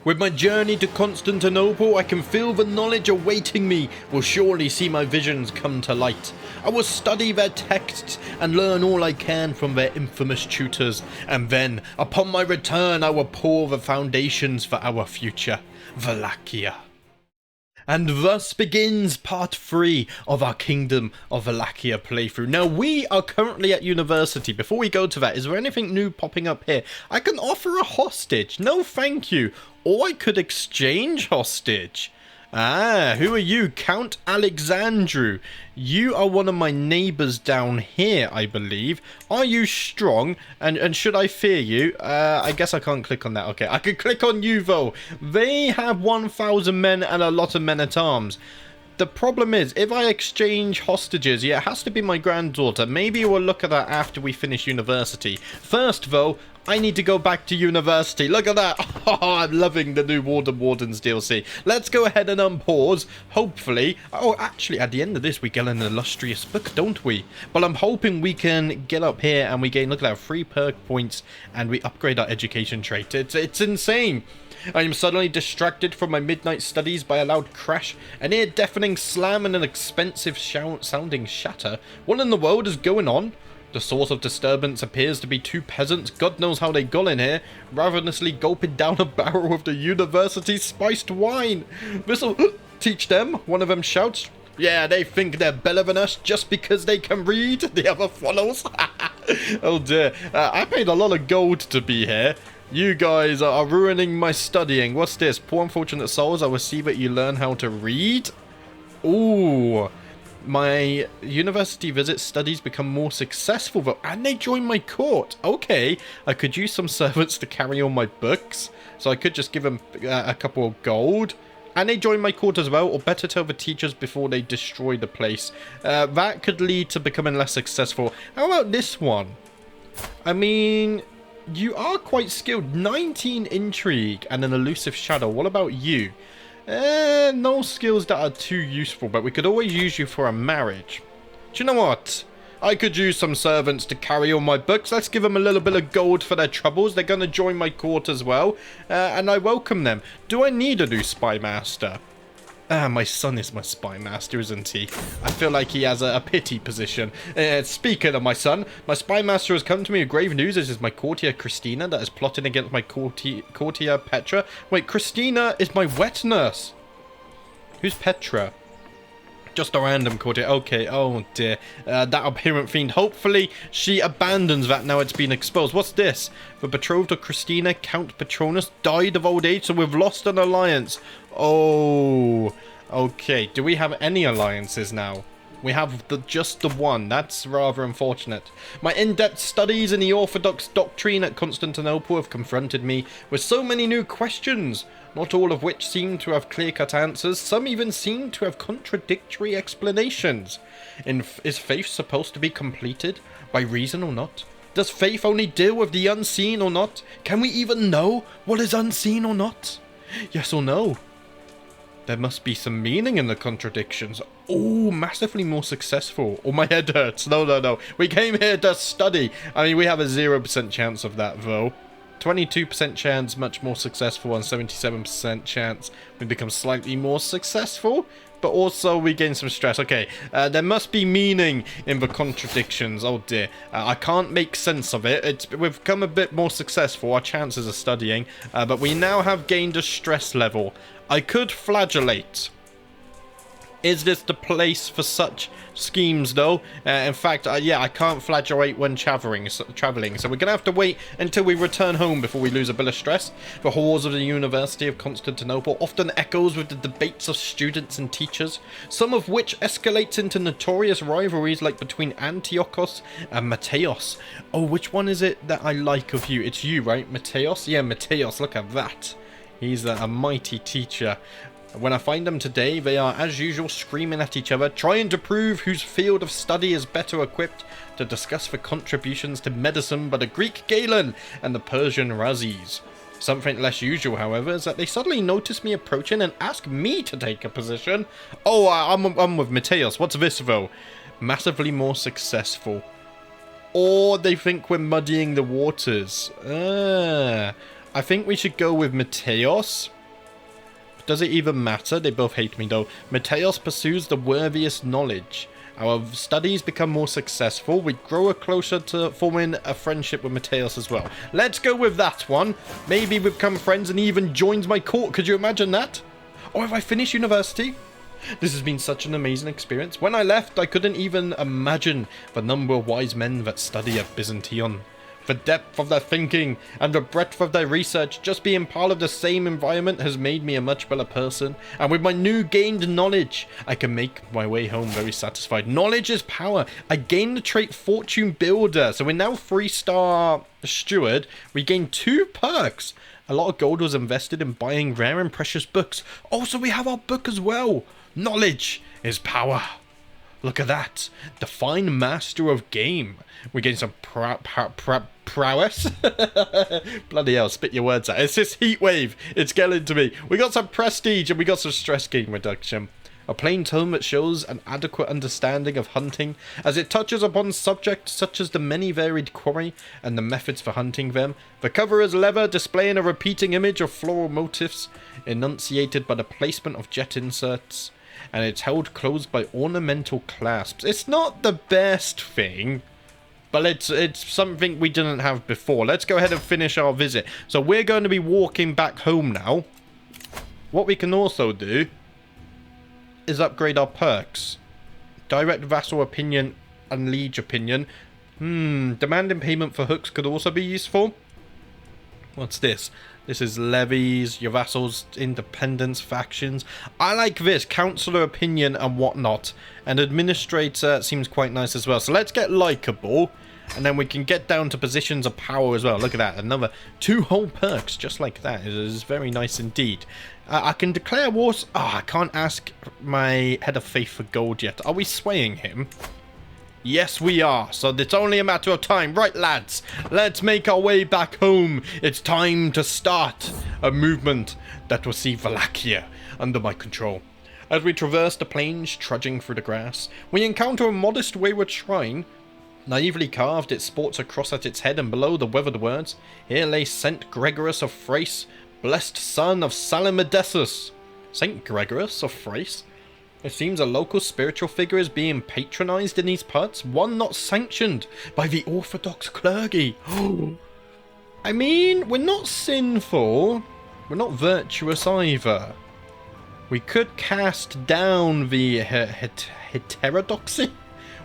With my journey to Constantinople, I can feel the knowledge awaiting me will surely see my visions come to light. I will study their texts and learn all I can from their infamous tutors, and then, upon my return, I will pour the foundations for our future, Wallachia. And thus begins part 3 of our Kingdom of Wallachia playthrough. Now, we are currently at university. Before we go to that, is there anything new popping up here? I can offer a hostage. No, thank you. Or I could exchange hostage. Ah, who are you? Count Alexandru. You are one of my neighbours down here, I believe. Are you strong? And should I fear you? I guess I can't click on that. Okay, I could click on you, though. They have 1,000 men and a lot of men-at-arms. The problem is, if I exchange hostages, yeah, it has to be my granddaughter. Maybe we'll look at that after we finish university. First, though, I need to go back to university. Look at that. Oh, I'm loving the new Wards Wardens DLC. Let's go ahead and unpause. Hopefully. Oh, actually, at the end of this, we get an illustrious book, don't we? But I'm hoping we can get up here and we gain, look at that, 3 perk points and we upgrade our education trait. It's insane. I am suddenly distracted from my midnight studies by a loud crash, an ear-deafening slam and an expensive sounding shatter. What in the world is going on? The source of disturbance appears to be 2 peasants, God knows how they got in here, ravenously gulping down a barrel of the university's spiced wine. This'll teach them, one of them shouts. Yeah, they think they're better than us just because they can read, the other follows. Oh dear, I paid a lot of gold to be here. You guys are ruining my studying. What's this? Poor unfortunate souls, I will see that you learn how to read. Ooh. My university visit studies become more successful though, and they join my court. Okay, I could use some servants to carry on my books, so I could just give them a couple of gold. And they join my court as well, or better tell the teachers before they destroy the place. That could lead to becoming less successful. How about this one? I mean, you are quite skilled. 19 intrigue and an elusive shadow. What about you? No skills that are too useful, but we could always use you for a marriage. Do you know what? I could use some servants to carry on my books. Let's give them a little bit of gold for their troubles. They're going to join my court as well, and I welcome them. Do I need a new spy master? My son is my spy master, isn't he? I feel like he has a pity position. Speaking of my son, my spy master has come to me with grave news. This is my courtier Christina that is plotting against my courtier Petra. Wait, Christina is my wet nurse. Who's Petra? Just a random courtier. Okay, oh dear. That apparent fiend. Hopefully she abandons that now it's been exposed. What's this? The betrothed of Christina, Count Patronus, died of old age, so we've lost an alliance. Oh, okay. Do we have any alliances now? We have just the one. That's rather unfortunate. My in-depth studies in the Orthodox doctrine at Constantinople have confronted me with so many new questions, not all of which seem to have clear-cut answers. Some even seem to have contradictory explanations. Is faith supposed to be completed by reason or not? Does faith only deal with the unseen or not? Can we even know what is unseen or not? Yes or no? There must be some meaning in the contradictions. Oh, massively more successful. Oh, my head hurts. No. We came here to study. I mean, we have a 0% chance of that, though. 22% chance, much more successful, and 77% chance we become slightly more successful. But also, we gain some stress. Okay, there must be meaning in the contradictions. Oh, dear. I can't make sense of it. We've become a bit more successful. Our chances of studying. But we now have gained a stress level. I could flagellate. Is this the place for such schemes, though? In fact, yeah, I can't flagellate when travelling, so we're going to have to wait until we return home before we lose a bit of stress. The halls of the University of Constantinople often echoes with the debates of students and teachers, some of which escalates into notorious rivalries like between Antiochos and Mateos. Oh, which one is it that I like of you? It's you, right? Mateos? Yeah, Mateos, look at that. He's a mighty teacher. When I find them today, they are, as usual, screaming at each other, trying to prove whose field of study is better equipped to discuss the contributions to medicine by the Greek Galen and the Persian Razis. Something less usual, however, is that they suddenly notice me approaching and ask me to take a position. Oh, I'm with Mateos. What's this, though? Massively more successful. Or they think we're muddying the waters. I think we should go with Mateos. Does it even matter? They both hate me though. Mateos pursues the worthiest knowledge. Our studies become more successful. We grow closer to forming a friendship with Mateos as well. Let's go with that one. Maybe we become friends and he even joins my court. Could you imagine that? Or if I finish university? This has been such an amazing experience. When I left, I couldn't even imagine the number of wise men that study at Byzantion. The depth of their thinking and the breadth of their research, just being part of the same environment has made me a much better person. And with my new gained knowledge, I can make my way home very satisfied. Knowledge is power. I gained the trait Fortune Builder. So we're now 3-star steward. We gained 2 perks. A lot of gold was invested in buying rare and precious books. Also, we have our book as well. Knowledge is power. Look at that. Define Master of Game. We gain some prowess. Bloody hell, spit your words out. It's this heat wave. It's getting to me. We got some prestige and we got some stress gain reduction. A plain tome that shows an adequate understanding of hunting, as it touches upon subjects such as the many varied quarry and the methods for hunting them. The cover is leather, displaying a repeating image of floral motifs, enunciated by the placement of jet inserts, and it's held closed by ornamental clasps. It's not the best thing, but it's something we didn't have before. Let's go ahead and finish our visit. So we're going to be walking back home now. What we can also do is upgrade our perks. Direct vassal opinion and liege opinion. Demanding payment for hooks could also be useful. What's this? This is levies, your vassals, independence, factions. I like this, councillor opinion and whatnot. And administrator seems quite nice as well. So let's get likable. And then we can get down to positions of power as well. Look at that. Another 2 whole perks just like that. It is very nice indeed. I can declare wars. I can't ask my head of faith for gold yet. Are we swaying him? Yes, we are. So it's only a matter of time. Right, lads. Let's make our way back home. It's time to start a movement that will see Wallachia under my control. As we traverse the plains, trudging through the grass, we encounter a modest wayward shrine. Naively carved, it sports a cross at its head, and below the weathered words, "Here lay Saint Gregorius of Thrace, blessed son of Salamidessus." Saint Gregorius of Thrace? It seems a local spiritual figure is being patronized in these parts, one not sanctioned by the Orthodox clergy. I mean, we're not sinful, we're not virtuous either. We could cast down the heterodoxy.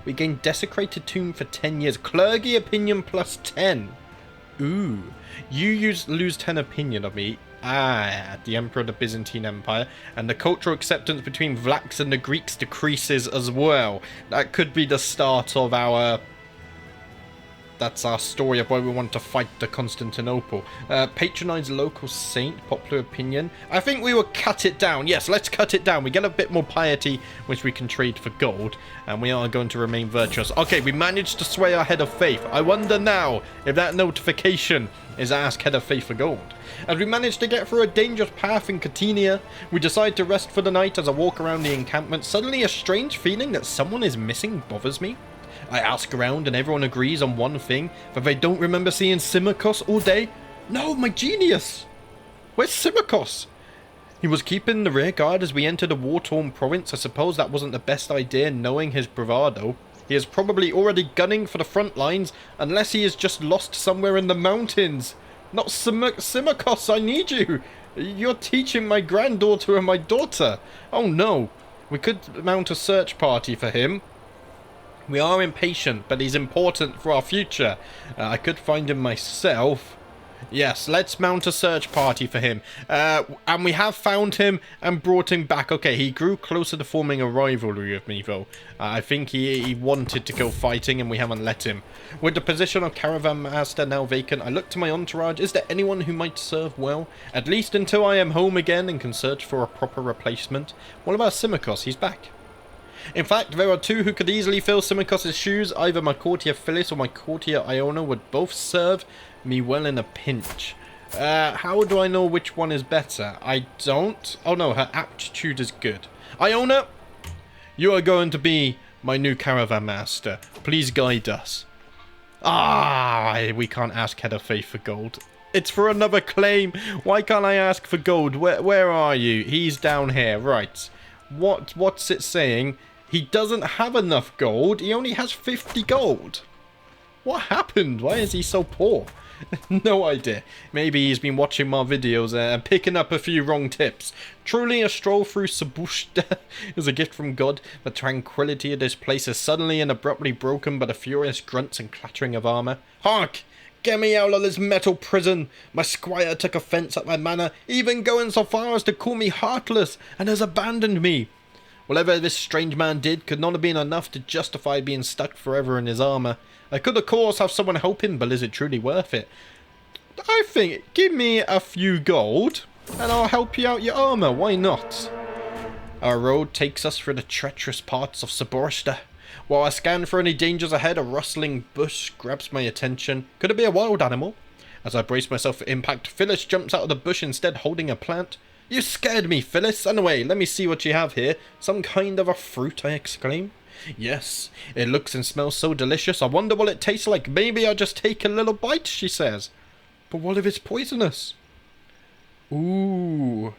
We gain Desecrated Tomb for 10 years. Clergy opinion plus 10. Ooh. You lose 10 opinion of me. The Emperor of the Byzantine Empire. And the cultural acceptance between Vlachs and the Greeks decreases as well. That could be the start of our... That's our story of why we want to fight the Constantinople. Patronize local saint, popular opinion. I think we will cut it down. Yes, let's cut it down. We get a bit more piety, which we can trade for gold. And we are going to remain virtuous. Okay, we managed to sway our head of faith. I wonder now if that notification is ask head of faith for gold. As we managed to get through a dangerous path in Catania, we decide to rest for the night. As I walk around the encampment, suddenly a strange feeling that someone is missing bothers me. I ask around and everyone agrees on one thing, that they don't remember seeing Symmachus all day. No, my genius! Where's Symmachus? He was keeping the rear guard as we entered a war-torn province. I suppose that wasn't the best idea, knowing his bravado. He is probably already gunning for the front lines, unless he is just lost somewhere in the mountains. Not Symmachus, I need you! You're teaching my granddaughter and my daughter. Oh no, we could mount a search party for him. We are impatient, but he's important for our future. I could find him myself. Yes, let's mount a search party for him. And we have found him and brought him back. Okay, he grew closer to forming a rivalry with me, though. I think he wanted to go fighting, and we haven't let him. With the position of caravan master now vacant, I look to my entourage. Is there anyone who might serve well? At least until I am home again and can search for a proper replacement. What about Symmachus? He's back. In fact, there are 2 who could easily fill Symmachus' shoes. Either my courtier Phyllis or my courtier Iona would both serve me well in a pinch. How do I know which one is better? I don't. Oh no, her aptitude is good. Iona, you are going to be my new caravan master. Please guide us. We can't ask head of faith for gold. It's for another claim. Why can't I ask for gold? Where are you? He's down here. Right. What's it saying? He doesn't have enough gold. He only has 50 gold. What happened? Why is he so poor? No idea. Maybe he's been watching my videos and picking up a few wrong tips. Truly a stroll through Târgoviște is a gift from God. The tranquility of this place is suddenly and abruptly broken by the furious grunts and clattering of armour. Hark! Get me out of this metal prison! My squire took offence at my manner, even going so far as to call me heartless, and has abandoned me. Whatever this strange man did could not have been enough to justify being stuck forever in his armour. I could of course have someone help him, but is it truly worth it? I think, give me a few gold, and I'll help you out your armour, why not? Our road takes us through the treacherous parts of Târgoviște. While I scan for any dangers ahead, a rustling bush grabs my attention. Could it be a wild animal? As I brace myself for impact, Phyllis jumps out of the bush instead, holding a plant. You scared me, Phyllis. Anyway, let me see what you have here. Some kind of a fruit, I exclaim. Yes, it looks and smells so delicious. I wonder what it tastes like. Maybe I'll just take a little bite, she says. But what if it's poisonous? Ooh.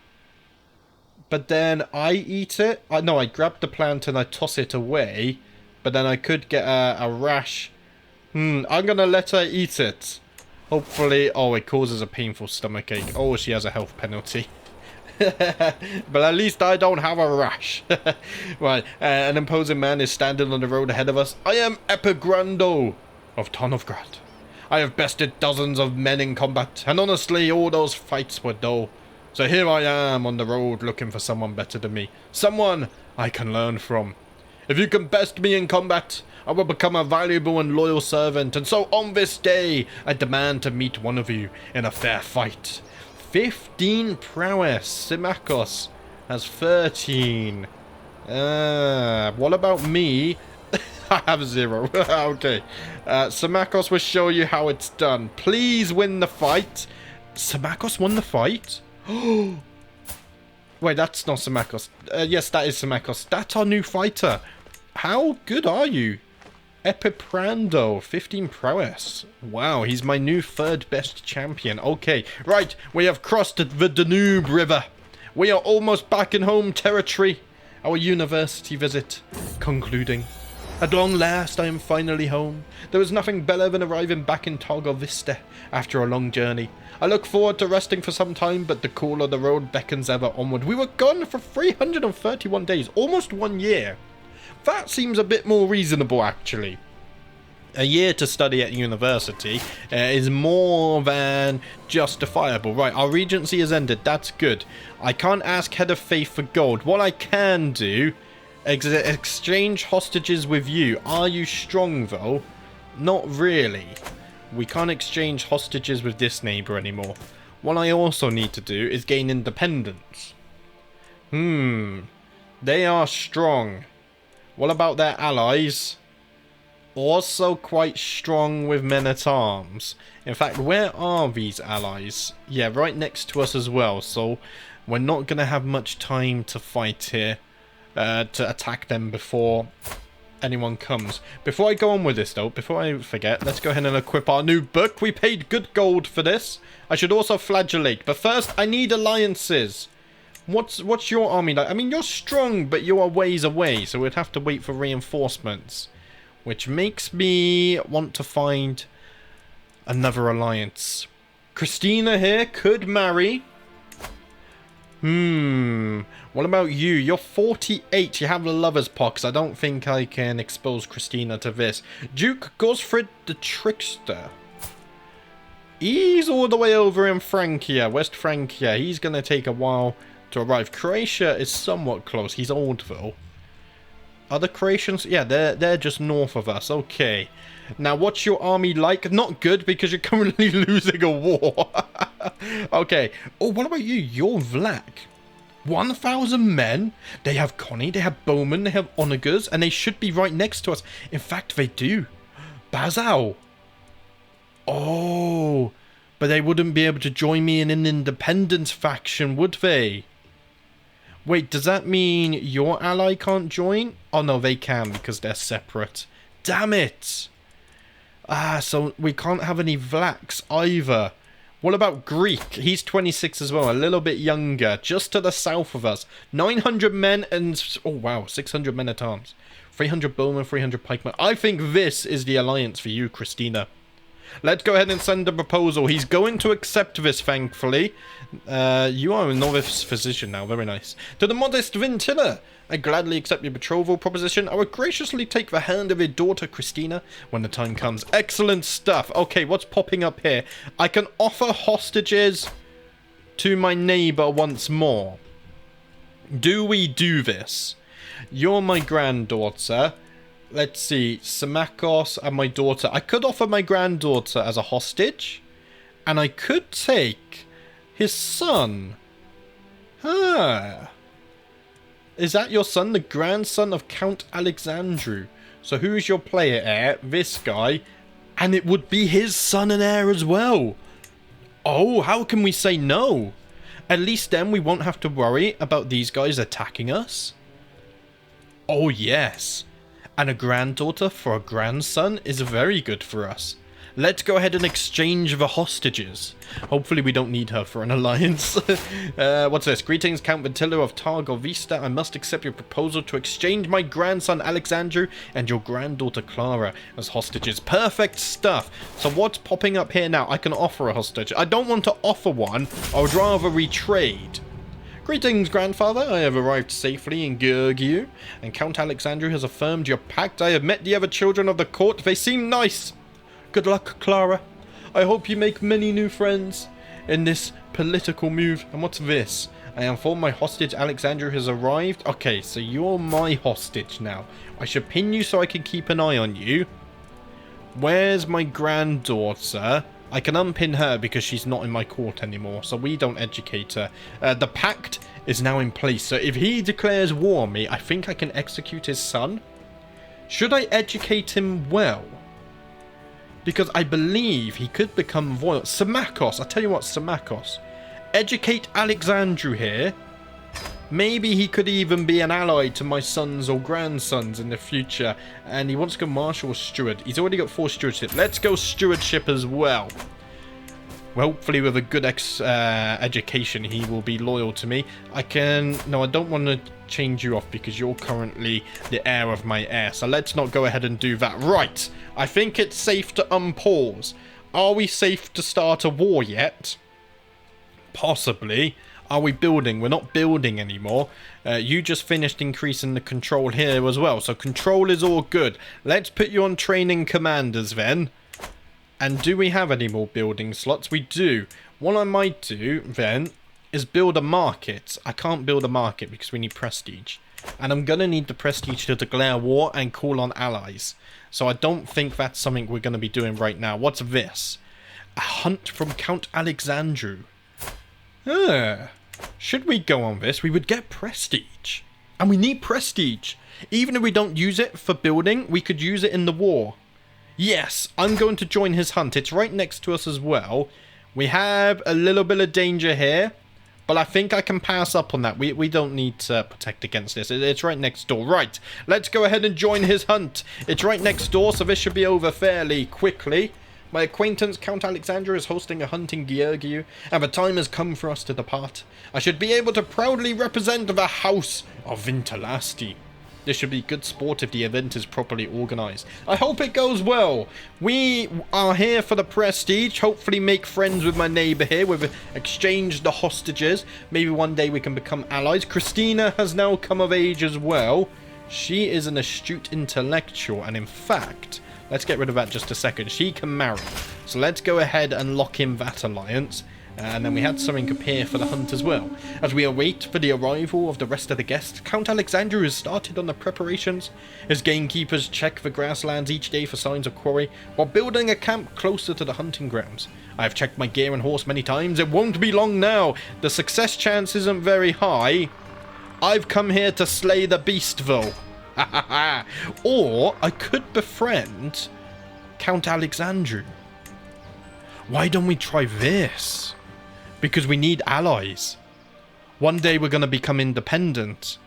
But then I eat it. No, I grab the plant and I toss it away. But then I could get a rash. I'm going to let her eat it. Hopefully. Oh, it causes a painful stomachache. Oh, she has a health penalty. But at least I don't have a rash. Right, an imposing man is standing on the road ahead of us. I am Epigrando of Târgoviște. I have bested dozens of men in combat, and honestly, all those fights were dull. So here I am on the road looking for someone better than me. Someone I can learn from. If you can best me in combat, I will become a valuable and loyal servant, and so on this day, I demand to meet one of you in a fair fight. 15 prowess. Symakos has 13. What about me? I have 0. Okay. Symakos will show you how it's done. Please win the fight. Symakos won the fight? Wait, that's not Symakos. Yes, that is Symakos. That's our new fighter. How good are you? Epiprando, 15 prowess. Wow, he's my new 3rd best champion. Okay, right, we have crossed the Danube River. We are almost back in home territory. Our university visit concluding. At long last, I am finally home. There is nothing better than arriving back in Târgoviște after a long journey. I look forward to resting for some time, but the call of the road beckons ever onward. We were gone for 331 days, almost 1 year. That seems a bit more reasonable, actually. A year to study at university is more than justifiable. Right, our regency has ended. That's good. I can't ask Head of Faith for gold. What I can do is exchange hostages with you. Are you strong, though? Not really. We can't exchange hostages with this neighbour anymore. What I also need to do is gain independence. They are strong. What about their allies? Also quite strong with men-at-arms. In fact, where are these allies? Yeah, right next to us as well. So we're not going to have much time to fight here. To attack them before anyone comes. Before I go on with this though, before I forget, let's go ahead and equip our new book. We paid good gold for this. I should also flagellate. But first, I need alliances. What's your army like? I mean, you're strong, but you are ways away, so we'd have to wait for reinforcements. Which makes me want to find another alliance. Christina here could marry. What about you? You're 48. You have the lover's pox. I don't think I can expose Christina to this. Duke Gosfrid the Trickster. He's all the way over in Francia, West Francia. He's going to take a while to arrive. Croatia is somewhat close. He's old though. Are the Croatians? Yeah, they're just north of us. Okay. Now, what's your army like? Not good, because you're currently losing a war. Okay. Oh, what about you? You're Vlach. 1,000 men. They have Connie, they have bowmen, they have onagers, and they should be right next to us. In fact, they do. Bazau. Oh. But they wouldn't be able to join me in an independence faction, would they? Wait, does that mean your ally can't join? Oh, no, they can because they're separate. Damn it! Ah, so we can't have any Vlachs either. What about Greek? He's 26 as well, a little bit younger, just to the south of us. 900 men and, oh wow, 600 men at arms. 300 bowmen, 300 pikemen. I think this is the alliance for you, Christina. Let's go ahead and send a proposal. He's going to accept this, thankfully. You are a novice physician now, very nice. To the modest Vintilla, I gladly accept your betrothal proposition. I would graciously take the hand of your daughter, Christina, when the time comes. Excellent stuff. Okay, what's popping up here? I can offer hostages to my neighbor once more. Do we do this? You're my granddaughter. Let's see. Symmachos and my daughter. I could offer my granddaughter as a hostage. And I could take his son. Huh. Is that your son? The grandson of Count Alexandru. So who's your player heir? This guy. And it would be his son and heir as well. Oh, how can we say no? At least then we won't have to worry about these guys attacking us. Oh, yes. And a granddaughter for a grandson is very good for us. Let's go ahead and exchange the hostages. Hopefully we don't need her for an alliance. What's this? Greetings, Count Vintilla of Târgoviște. I must accept your proposal to exchange my grandson Alexandru and your granddaughter Clara as hostages. Perfect stuff. So what's popping up here now? I can offer a hostage. I don't want to offer one. I would rather retrade. Greetings, grandfather. I have arrived safely in Georgiou, and Count Alexandru has affirmed your pact. I have met the other children of the court. They seem nice. Good luck, Clara. I hope you make many new friends in this political move. And what's this? I inform my hostage Alexandru has arrived. Okay, so you're my hostage now. I should pin you so I can keep an eye on you. Where's my granddaughter? I can unpin her because she's not in my court anymore, so we don't educate her. The pact is now in place, so if he declares war on me, I think I can execute his son. Should I educate him well? Because I believe he could become royal. Symmachos, I'll tell you what, Symmachos. Educate Alexandru here. Maybe he could even be an ally to my sons or grandsons in the future. And he wants to go marshal or steward. He's already got 4 stewardship. Let's go stewardship as well. Well, hopefully with a good education, he will be loyal to me. No, I don't want to change you off because you're currently the heir of my heir. So let's not go ahead and do that. Right. I think it's safe to unpause. Are we safe to start a war yet? Possibly. Are we building? We're not building anymore. You just finished increasing the control here as well. So control is all good. Let's put you on training commanders then. And do we have any more building slots? We do. What I might do then is build a market. I can't build a market because we need prestige. And I'm going to need the prestige to declare war and call on allies. So I don't think that's something we're going to be doing right now. What's this? A hunt from Count Alexandru. Should we go on this? We would get prestige. And we need prestige. Even if we don't use it for building, we could use it in the war. Yes, I'm going to join his hunt. It's right next to us as well. We have a little bit of danger here. But I think I can pass up on that. We don't need to protect against this. It's right next door. Right, let's go ahead and join his hunt. It's right next door, so this should be over fairly quickly. My acquaintance, Count Alexandru, is hosting a hunt in Georgiou, and the time has come for us to depart. I should be able to proudly represent the house of Vintilasti. This should be good sport if the event is properly organised. I hope it goes well. We are here for the prestige. Hopefully make friends with my neighbour here. We've exchanged the hostages. Maybe one day we can become allies. Christina has now come of age as well. She is an astute intellectual. And in fact, let's get rid of that just a second. She can marry. So let's go ahead and lock in that alliance. And then we had something appear for the hunt as well. As we await for the arrival of the rest of the guests, Count Alexandru has started on the preparations. His gamekeepers check the grasslands each day for signs of quarry, while building a camp closer to the hunting grounds. I have checked my gear and horse many times. It won't be long now. The success chance isn't very high. I've come here to slay the beast, though. Or I could befriend Count Alexandru. Why don't we try this? Because we need allies. One day we're going to become independent.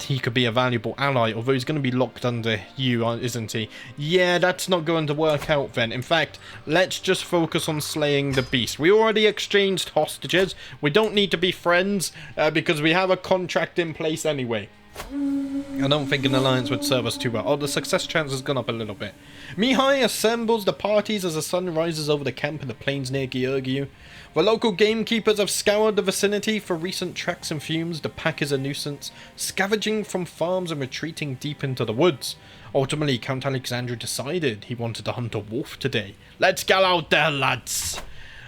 he could be a valuable ally, although he's going to be locked under you, isn't he? Yeah, that's not going to work out then. In fact, let's just focus on slaying the beast. We already exchanged hostages. We don't need to be friends because we have a contract in place anyway. I don't think an alliance would serve us too well. Oh, the success chance has gone up a little bit. Mihai assembles the parties as the sun rises over the camp in the plains near Georgiou. The local gamekeepers have scoured the vicinity for recent tracks and fumes. The pack is a nuisance, scavenging from farms and retreating deep into the woods. Ultimately, Count Alexandru decided he wanted to hunt a wolf today. Let's get out there, lads!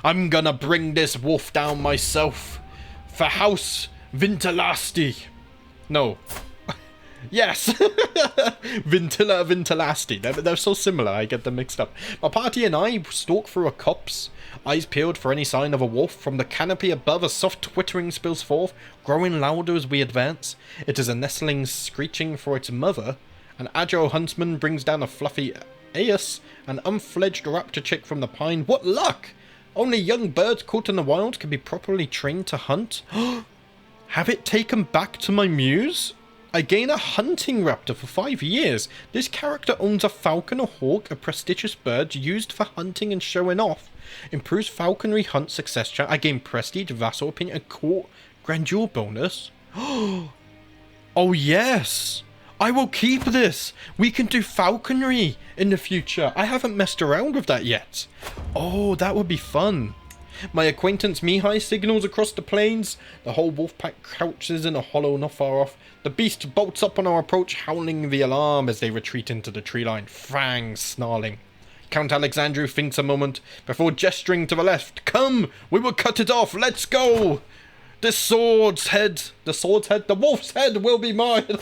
I'm gonna bring this wolf down myself. For House Vintelasti. No. Yes! Vintilla, Vintelasti. They're so similar, I get them mixed up. My party and I stalk through a copse, eyes peeled for any sign of a wolf. From the canopy above, a soft twittering spills forth, growing louder as we advance. It is a nestling screeching for its mother. An agile huntsman brings down a fluffy Aeus, an unfledged raptor chick from the pine. What luck! Only young birds caught in the wild can be properly trained to hunt. Have it taken back to my muse? I gain a hunting raptor for 5 years. This character owns a falcon or hawk, a prestigious bird used for hunting and showing off. Improves falconry hunt success chance. I gain prestige, vassal opinion, and court grandeur bonus. Oh yes! I will keep this! We can do falconry in the future. I haven't messed around with that yet. Oh, that would be fun. My acquaintance Mihai signals across the plains. The whole wolf pack crouches in a hollow not far off. The beast bolts up on our approach, howling the alarm as they retreat into the tree line, fangs snarling. Count Alexandru thinks a moment before gesturing to the left. Come! We will cut it off! Let's go! The wolf's head will be mine!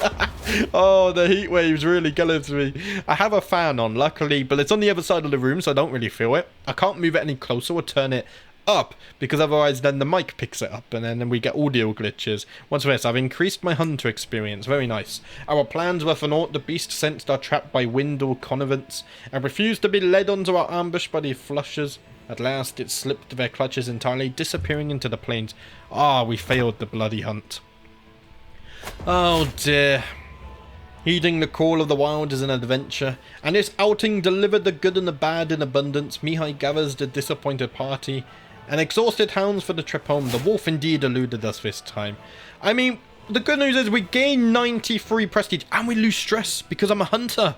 Oh, the heat waves really killing me. I have a fan on, luckily, but it's on the other side of the room, so I don't really feel it. I can't move it any closer or turn it up, because otherwise then the mic picks it up and then we get audio glitches. Once this, I've increased my hunter experience. Very nice. Our plans were for naught. The beast sensed our trap by wind or connivance and refused to be led onto our ambush by the flushers. At last it slipped their clutches entirely, disappearing into the plains. Ah, we failed the bloody hunt. Oh dear. Heeding the call of the wild is an adventure, and this outing delivered the good and the bad in abundance. Mihai gathers the disappointed party and exhausted hounds for the trip home. The wolf indeed eluded us this time. I mean, the good news is we gain 93 prestige and we lose stress because I'm a hunter.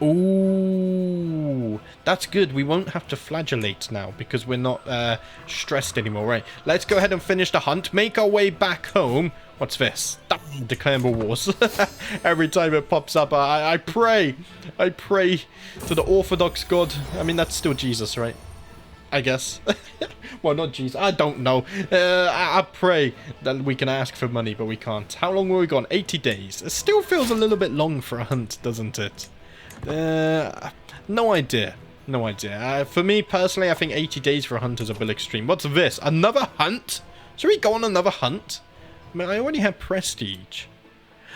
Ooh, that's good. We won't have to flagellate now because we're not stressed anymore. Right, let's go ahead and finish the hunt. Make our way back home. What's this? Declaring wars. Every time it pops up, I pray. I pray to the Orthodox God. I mean, that's still Jesus, right? I guess. Well, not Jesus. I don't know. I pray that we can ask for money, but we can't. How long were we gone? 80 days. It still feels a little bit long for a hunt, doesn't it? No idea. No idea. For me, personally, I think 80 days for a hunt is a bit extreme. What's this? Another hunt? Should we go on another hunt? I mean, I already have prestige.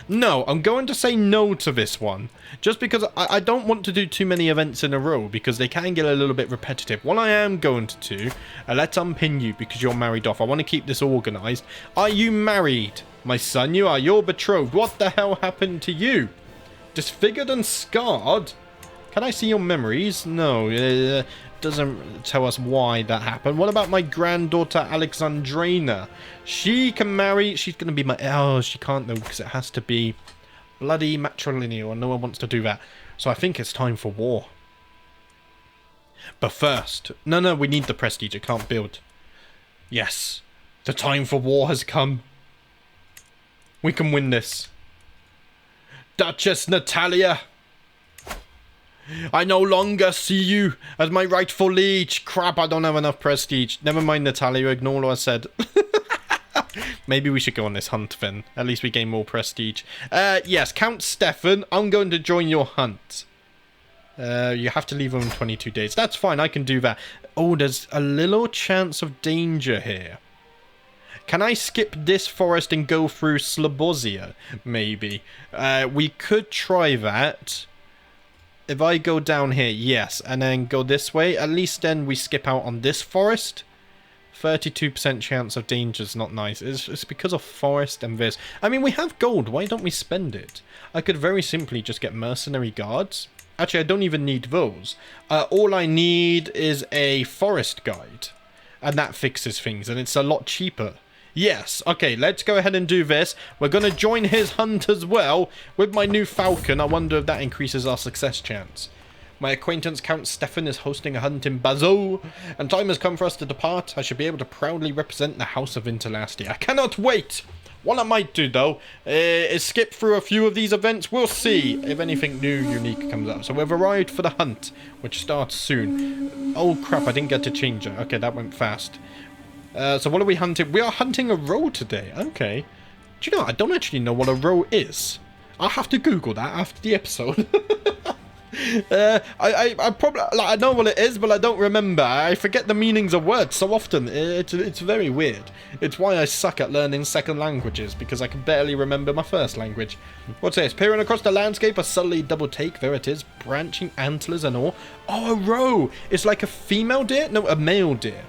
No, I'm going to say no to this one. Just because I don't want to do too many events in a row, because they can get a little bit repetitive. What I am going to do, let's unpin you because you're married off. I want to keep this organised. Are you married? My son, you are. You're betrothed. What the hell happened to you? Disfigured and scarred? Can I see your memories? No, it doesn't tell us why that happened. What about my granddaughter Alexandrina? She can marry. She's going to be my... Oh, she can't though because it has to be bloody matrilineal and no one wants to do that. So I think it's time for war. But first... No, we need the prestige. It can't build. Yes, the time for war has come. We can win this. Duchess Natalia, I no longer see you as my rightful liege. Crap, I don't have enough prestige. Never mind, Natalia, ignore what I said. Maybe we should go on this hunt then. At least we gain more prestige. Yes, Count Stefan, I'm going to join your hunt. You have to leave in 22 days. That's fine, I can do that. Oh, there's a little chance of danger here. Can I skip this forest and go through Slobozia? Maybe. We could try that. If I go down here, yes, and then go this way, at least then we skip out on this forest. 32% chance of danger is not nice. It's because of forest and this. I mean, we have gold. Why don't we spend it? I could very simply just get mercenary guards. Actually, I don't even need those. All I need is a forest guide. And that fixes things. And it's a lot cheaper. Yes. Okay, let's go ahead and do this. We're going to join his hunt as well. With my new falcon, I wonder if that increases our success chance. My acquaintance Count Stefan is hosting a hunt in Bazo, and time has come for us to depart. I should be able to proudly represent the House of Interlasti. I cannot wait! What I might do, though, is skip through a few of these events. We'll see if anything new, unique comes up. So we've arrived for the hunt, which starts soon. Oh, crap, I didn't get to change it. Okay, that went fast. So what are we hunting? We are hunting a roe today. Okay. Do you know, I don't actually know what a roe is. I'll have to Google that after the episode. I probably, like, I know what it is, but I don't remember. I forget the meanings of words so often. It's very weird. It's why I suck at learning second languages, because I can barely remember my first language. What's this? Peering across the landscape, a subtly double take. There it is, branching antlers and all. Oh, a roe! It's like a female deer? No, a male deer.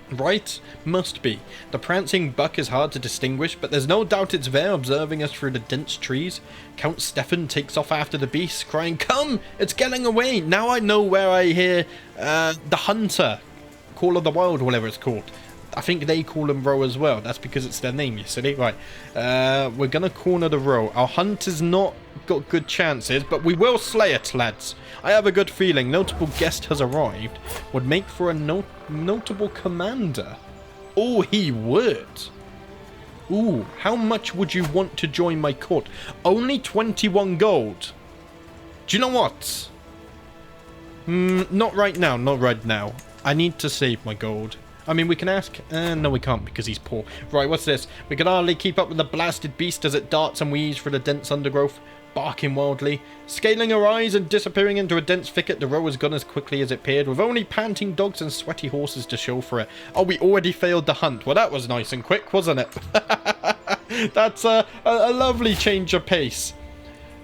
Right? Must be. The prancing buck is hard to distinguish, but there's no doubt it's there, observing us through the dense trees. Count Stefan takes off after the beast, crying, "Come! It's getting away!" Now I know where I hear the hunter. Call of the Wild, whatever it's called. I think they call them roe as well. That's because it's their name, you silly. Right. We're gonna corner the roe. Our hunt has not got good chances, but we will slay it, lads. I have a good feeling. Notable guest has arrived. Would make for a notable commander. Oh, he would. Ooh, how much would you want to join my court? Only 21 gold. Do you know what? Not right now, not right now. I need to save my gold. I mean, we can ask. No, we can't because he's poor. Right, what's this? We can hardly keep up with the blasted beast as it darts and weaves through the dense undergrowth, barking wildly. Scaling her eyes and disappearing into a dense thicket, the roe has gone as quickly as it appeared, with only panting dogs and sweaty horses to show for it. Oh, we already failed the hunt. Well, that was nice and quick, wasn't it? That's a lovely change of pace.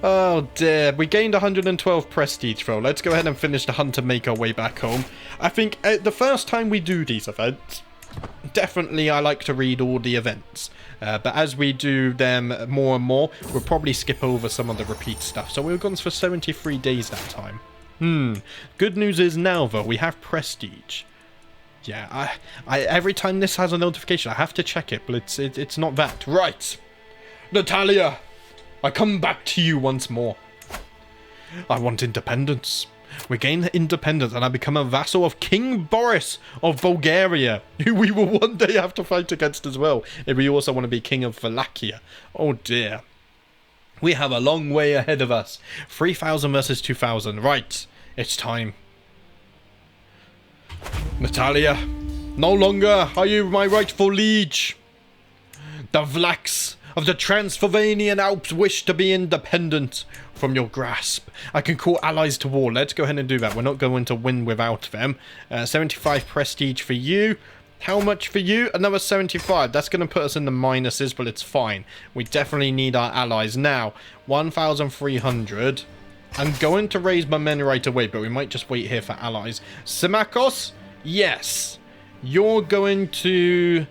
Oh dear, we gained 112 prestige though. Let's go ahead and finish the hunt and make our way back home. I think the first time we do these events, definitely I like to read all the events. But as we do them more and more, we'll probably skip over some of the repeat stuff. So we've gone for 73 days that time. Good news is now though, we have prestige. Yeah, I every time this has a notification, I have to check it, but it's not that. Right, Natalia! I come back to you once more. I want independence. We gain independence and I become a vassal of King Boris of Bulgaria, who we will one day have to fight against as well, if we also want to be king of Wallachia. Oh dear. We have a long way ahead of us. 3,000 versus 2,000. Right, it's time. Natalia, no longer are you my rightful liege. The Vlachs of the Transylvanian Alps wish to be independent from your grasp. I can call allies to war. Let's go ahead and do that. We're not going to win without them. 75 prestige for you. How much for you? Another 75. That's going to put us in the minuses, but it's fine. We definitely need our allies. Now, 1,300. I'm going to raise my men right away, but we might just wait here for allies. Symmachos? Yes. You're going to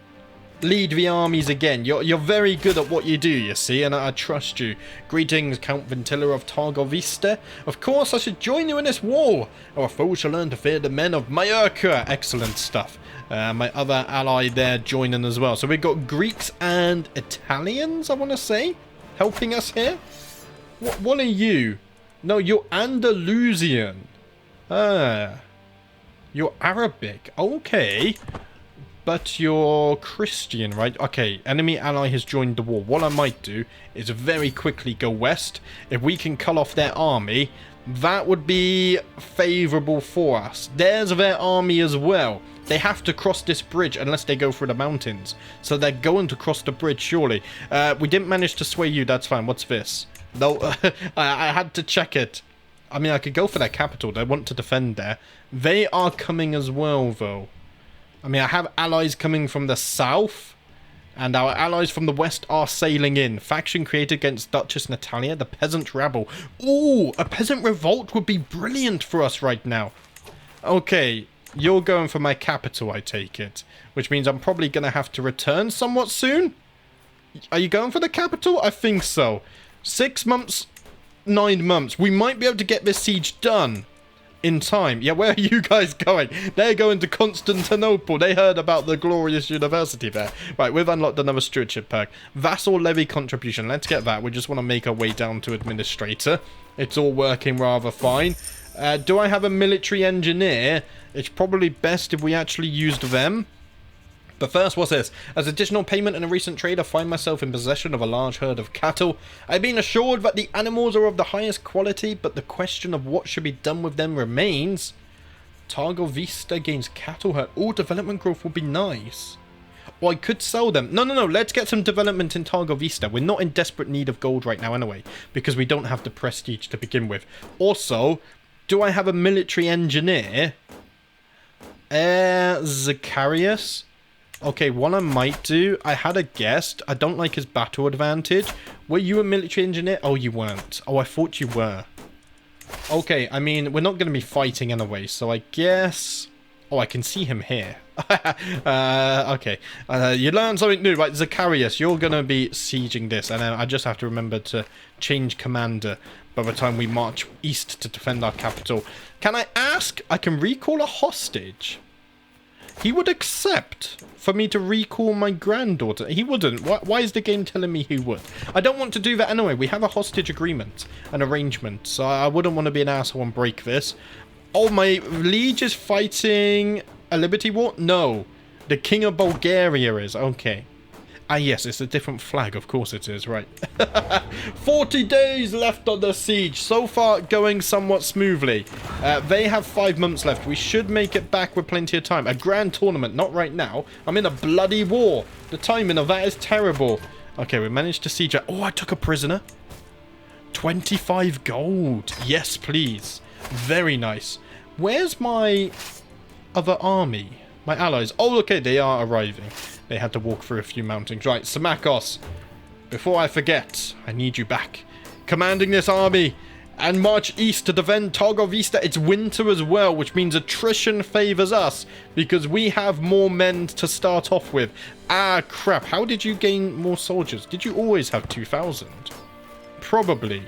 lead the armies again. You're very good at what you do, you see, and I trust you. Greetings, Count Vintilla of Târgoviște. Of course, I should join you in this war. Our foes shall learn to fear the men of Majorca. Excellent stuff. My other ally there joining as well. So we've got Greeks and Italians, I want to say, helping us here. What are you? No, you're Andalusian. You're Arabic. Okay. But you're Christian, right? Okay, enemy ally has joined the war. What I might do is very quickly go west. If we can cut off their army, that would be favourable for us. There's their army as well. They have to cross this bridge unless they go through the mountains. So they're going to cross the bridge, surely. We didn't manage to sway you, that's fine. What's this? No, I had to check it. I mean, I could go for their capital. They want to defend there. They are coming as well, though. I mean, I have allies coming from the south, and our allies from the west are sailing in. Faction created against Duchess Natalia, the peasant rabble. Ooh, a peasant revolt would be brilliant for us right now. Okay, You're going for my capital, I take it. Which means I'm probably going to have to return somewhat soon. Are you going for the capital? I think so. 6 months, 9 months. We might be able to get this siege done in time. Yeah, where are you guys going? They're going to Constantinople. They heard about the glorious university there. Right, we've unlocked another stewardship perk. Vassal levy contribution. Let's get that. We just want to make our way down to administrator. It's all working rather fine. Do I have a military engineer? It's probably best if we actually used them. But first, what's this? As additional payment in a recent trade, I find myself in possession of a large herd of cattle. I've been assured that the animals are of the highest quality, but the question of what should be done with them remains. Târgoviște gains cattle herd. All development growth would be nice. Or I could sell them. No. Let's get some development in Târgoviște. We're not in desperate need of gold right now anyway, because we don't have the prestige to begin with. Also, do I have a military engineer? Zacharias? Okay, what I might do, I had a guest. I don't like his battle advantage. Were you a military engineer? Oh, you weren't. Oh, I thought you were. Okay, I mean, we're not going to be fighting anyway, so I guess... Oh, I can see him here. Okay. You learned something new. Right, Zacharias, you're going to be sieging this. And then I just have to remember to change commander by the time we march east to defend our capital. Can I ask? I can recall a hostage. He would accept for me to recall my granddaughter. He wouldn't. Why is the game telling me he would? I don't want to do that anyway. We have a hostage agreement, an arrangement. So I wouldn't want to be an asshole and break this. Oh, my liege is fighting a liberty war? No. The king of Bulgaria is. Okay. Ah, yes, it's a different flag. Of course it is, right. 40 days left on the siege. So far, going somewhat smoothly. They have 5 months left. We should make it back with plenty of time. A grand tournament, not right now. I'm in a bloody war. The timing of that is terrible. Okay, we managed to siege. Oh, I took a prisoner. 25 gold. Yes, please. Very nice. Where's my other army? My allies. Oh, okay, they are arriving. They had to walk through a few mountains. Right, Symakos. Before I forget, I need you back. Commanding this army. And march east to defend Târgoviște. It's winter as well, which means attrition favors us. Because we have more men to start off with. Ah, crap. How did you gain more soldiers? Did you always have 2,000? Probably.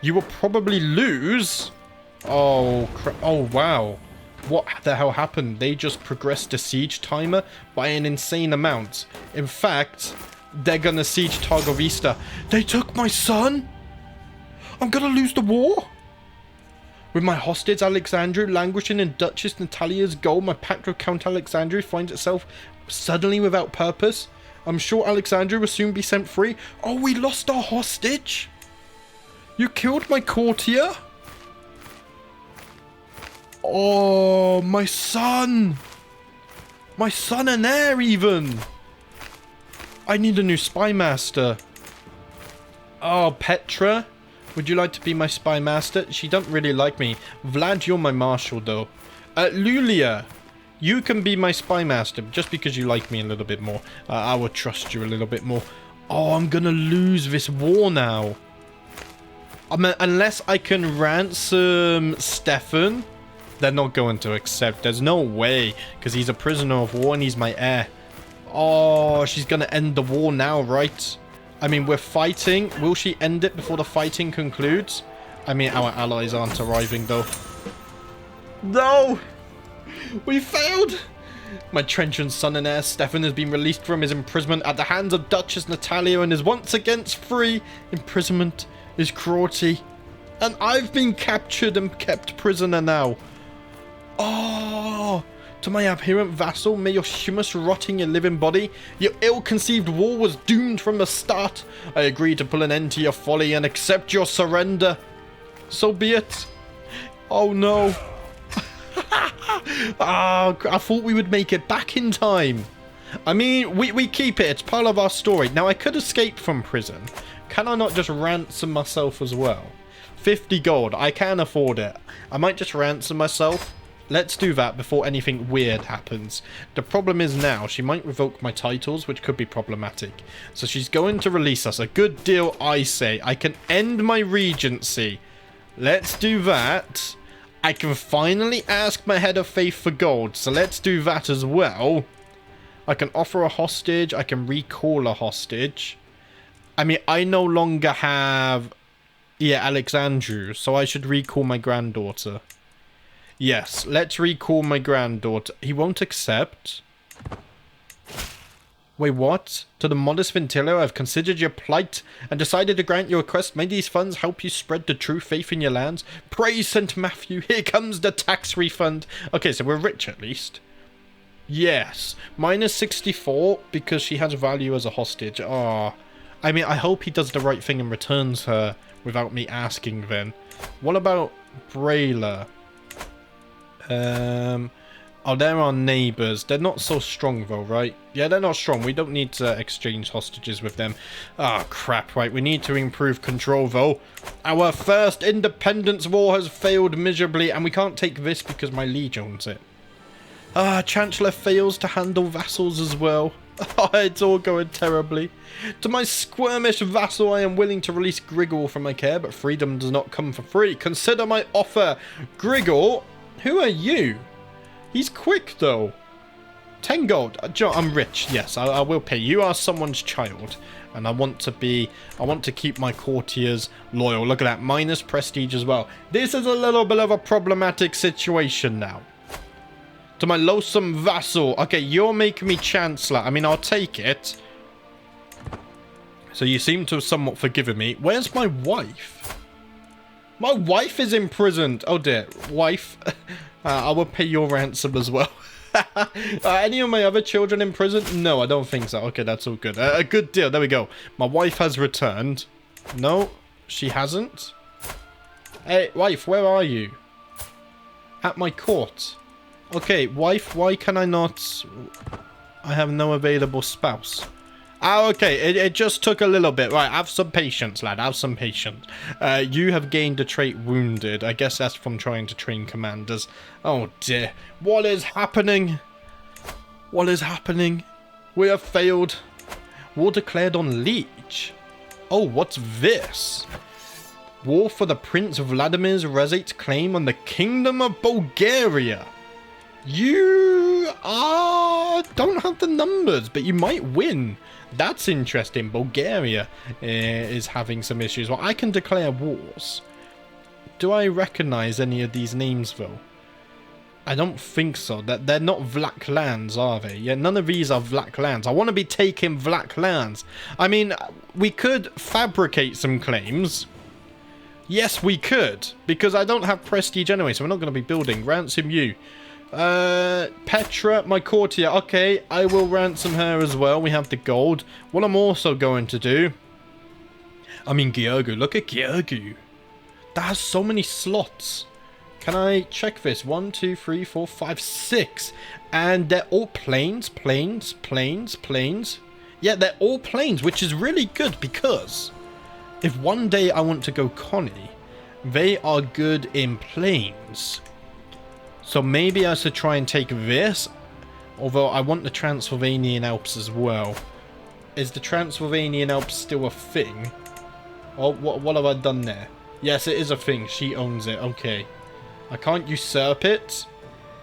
You will probably lose... Oh, crap. Oh, wow. What the hell happened? They just progressed the siege timer by an insane amount. In fact, they're gonna siege Târgoviște. They took my son? I'm gonna lose the war? With my hostage Alexandru languishing in Duchess Natalia's goal, my pact with Count Alexandru finds itself suddenly without purpose. I'm sure Alexandru will soon be sent free. Oh, we lost our hostage? You killed my courtier? Oh, my son! My son and heir, even! I need a new spy master. Oh, Petra? Would you like to be my spy master? She doesn't really like me. Vlad, you're my marshal, though. Lulia, you can be my spy master, just because you like me a little bit more. I will trust you a little bit more. Oh, I'm gonna lose this war now. Unless I can ransom Stefan... They're not going to accept. There's no way. Because he's a prisoner of war and he's my heir. Oh, she's going to end the war now, right? I mean, we're fighting. Will she end it before the fighting concludes? I mean, our allies aren't arriving, though. No! We failed! My trenchant son and heir, Stefan, has been released from his imprisonment at the hands of Duchess Natalia and is once again free. Imprisonment is cruelty. And I've been captured and kept prisoner now. Oh, to my abhorrent vassal, may your humus rot in your living body. Your ill-conceived war was doomed from the start. I agree to put an end to your folly and accept your surrender. So be it. Oh no. I thought we would make it back in time. I mean, we keep it. It's part of our story. Now, I could escape from prison. Can I not just ransom myself as well? 50 gold. I can afford it. I might just ransom myself. Let's do that before anything weird happens. The problem is now, she might revoke my titles, which could be problematic. So she's going to release us. A good deal, I say. I can end my regency. Let's do that. I can finally ask my head of faith for gold, so let's do that as well. I can offer a hostage. I can recall a hostage. I mean, I no longer have... Yeah, Alexandru, so I should recall my granddaughter. Yes, let's recall my granddaughter. He won't accept. Wait, what? To the modest Ventilo, I've considered your plight and decided to grant your request. May these funds help you spread the true faith in your lands. Praise St. Matthew. Here comes the tax refund. Okay, so we're rich at least. Yes. Minus 64 because she has value as a hostage. Ah. I mean, I hope he does the right thing and returns her without me asking then. What about Brayla? Oh, they're our neighbours. They're not so strong though, right? Yeah, they're not strong. We don't need to exchange hostages with them. Ah, crap, right. We need to improve control though. Our first independence war has failed miserably, and we can't take this because my liege owns it. Ah, Chancellor fails to handle vassals as well. Oh, it's all going terribly. To my squirmish vassal, I am willing to release Grigor from my care, but freedom does not come for free. Consider my offer. Grigor? Who are you? He's quick, though. 10 gold. I'm rich. Yes, I will pay. You are someone's child. And I want to keep my courtiers loyal. Look at that. Minus prestige as well. This is a little bit of a problematic situation now. To my loathsome vassal. Okay, you're making me chancellor. I mean, I'll take it. So you seem to have somewhat forgiven me. Where's my wife? My wife is imprisoned. Oh, dear. Wife... I will pay your ransom as well. Any of my other children in prison? No, I don't think so. Okay, that's all good. A good deal. There we go. My wife has returned. No, she hasn't. Hey, wife, where are you? At my court. Okay, wife, why can I not... I have no available spouse. Ah, okay, it just took a little bit. Right, have some patience, lad, have some patience. You have gained a trait wounded. I guess that's from trying to train commanders. Oh dear, what is happening? What is happening? We have failed. War declared on Liege. Oh, what's this? War for the Prince Vladimir's Rezate claim on the Kingdom of Bulgaria. You don't have the numbers, but you might win. That's interesting. Bulgaria is having some issues. Well, I can declare wars. Do I recognize any of these names, though? I don't think so. They're not Vlach lands, are they? Yeah, none of these are Vlach lands. I want to be taking Vlach lands. I mean, we could fabricate some claims. Yes, we could. Because I don't have prestige anyway, so we're not going to be building. Ransom you. Petra, my courtier. Okay, I will ransom her as well. We have the gold. What I'm also going to do... I mean, Georgu. Look at Georgu. That has so many slots. Can I check this? 1, 2, 3, 4, 5, 6. And they're all plains, plains, plains, plains. Yeah, they're all plains, which is really good because... if one day I want to go Connie, they are good in plains. So maybe I should try and take this. Although I want the Transylvanian Alps as well. Is the Transylvanian Alps still a thing? Oh, what have I done there? Yes, it is a thing. She owns it. Okay. I can't usurp it.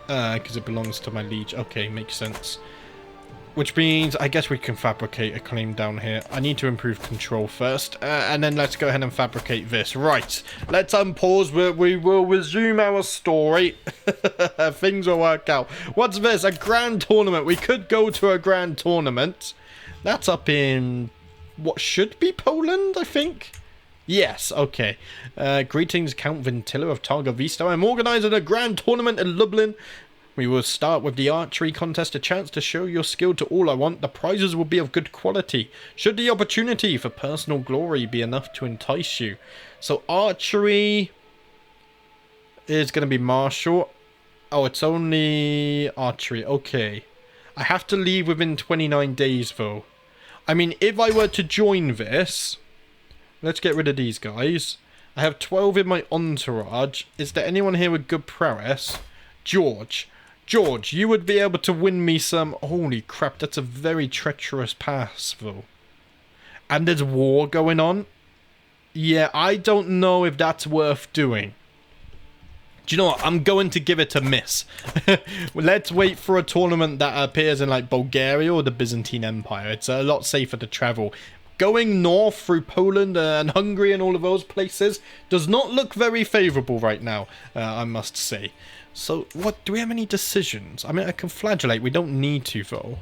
Because it belongs to my liege. Okay, makes sense. Which means I guess we can fabricate a claim down here. I need to improve control first. And then let's go ahead and fabricate this. Right. Let's unpause. We will resume our story. Things will work out. What's this? A grand tournament. We could go to a grand tournament. That's up in what should be Poland, I think. Yes, okay. Greetings, Count Ventilo of Târgoviște. I'm organizing a grand tournament in Lublin. We will start with the archery contest, a chance to show your skill to all I want. The prizes will be of good quality. Should the opportunity for personal glory be enough to entice you. So archery is going to be martial. Oh, it's only archery. Okay. I have to leave within 29 days though. I mean, if I were to join this... let's get rid of these guys. I have 12 in my entourage. Is there anyone here with good prowess? George, you would be able to win me some... holy crap, that's a very treacherous pass, though. And there's war going on? Yeah, I don't know if that's worth doing. Do you know what? I'm going to give it a miss. Let's wait for a tournament that appears in like Bulgaria or the Byzantine Empire. It's a lot safer to travel. Going north through Poland and Hungary and all of those places does not look very favourable right now, I must say. So, what, do we have any decisions? I mean, I can flagellate. We don't need to, though.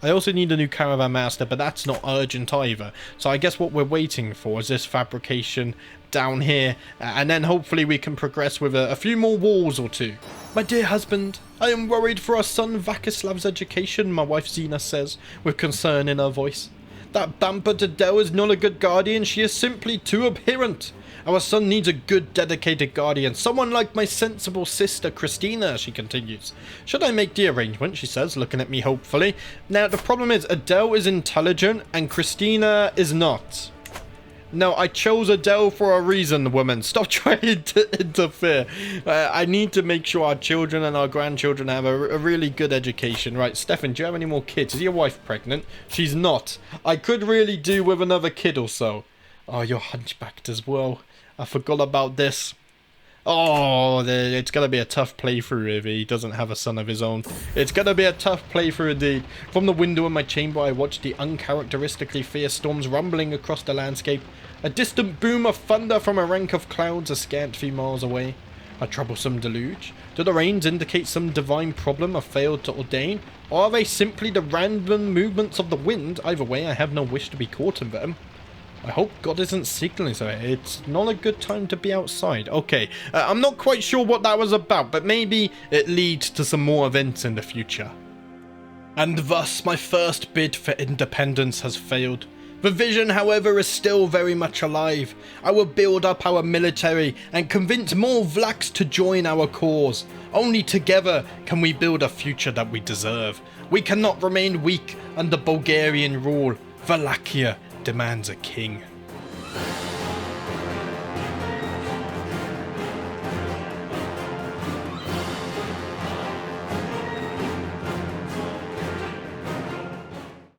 I also need a new caravan master, but that's not urgent either. So I guess what we're waiting for is this fabrication down here, and then hopefully we can progress with a few more walls or two. My dear husband, I am worried for our son Vachislav's education, my wife Zina says, with concern in her voice. That bampered Adele is not a good guardian, she is simply too adherent. Our son needs a good, dedicated guardian, someone like my sensible sister Christina, she continues. Should I make the arrangement, she says, looking at me hopefully. Now, the problem is Adele is intelligent and Christina is not. No, I chose Adele for a reason, woman. Stop trying to interfere. I need to make sure our children and our grandchildren have a really good education. Right, Stefan, do you have any more kids? Is your wife pregnant? She's not. I could really do with another kid or so. Oh, you're hunchbacked as well. I forgot about this. Oh, it's going to be a tough playthrough if he doesn't have a son of his own. It's going to be a tough playthrough indeed. From the window in my chamber, I watched the uncharacteristically fierce storms rumbling across the landscape. A distant boom of thunder from a rank of clouds a scant few miles away. A troublesome deluge? Do the rains indicate some divine problem I've failed to ordain? Or are they simply the random movements of the wind? Either way, I have no wish to be caught in them. I hope God isn't signaling so. It's not a good time to be outside. Okay, I'm not quite sure what that was about, but maybe it leads to some more events in the future. And thus, my first bid for independence has failed. The vision, however, is still very much alive. I will build up our military and convince more Vlachs to join our cause. Only together can we build a future that we deserve. We cannot remain weak under Bulgarian rule. Wallachia demands a king.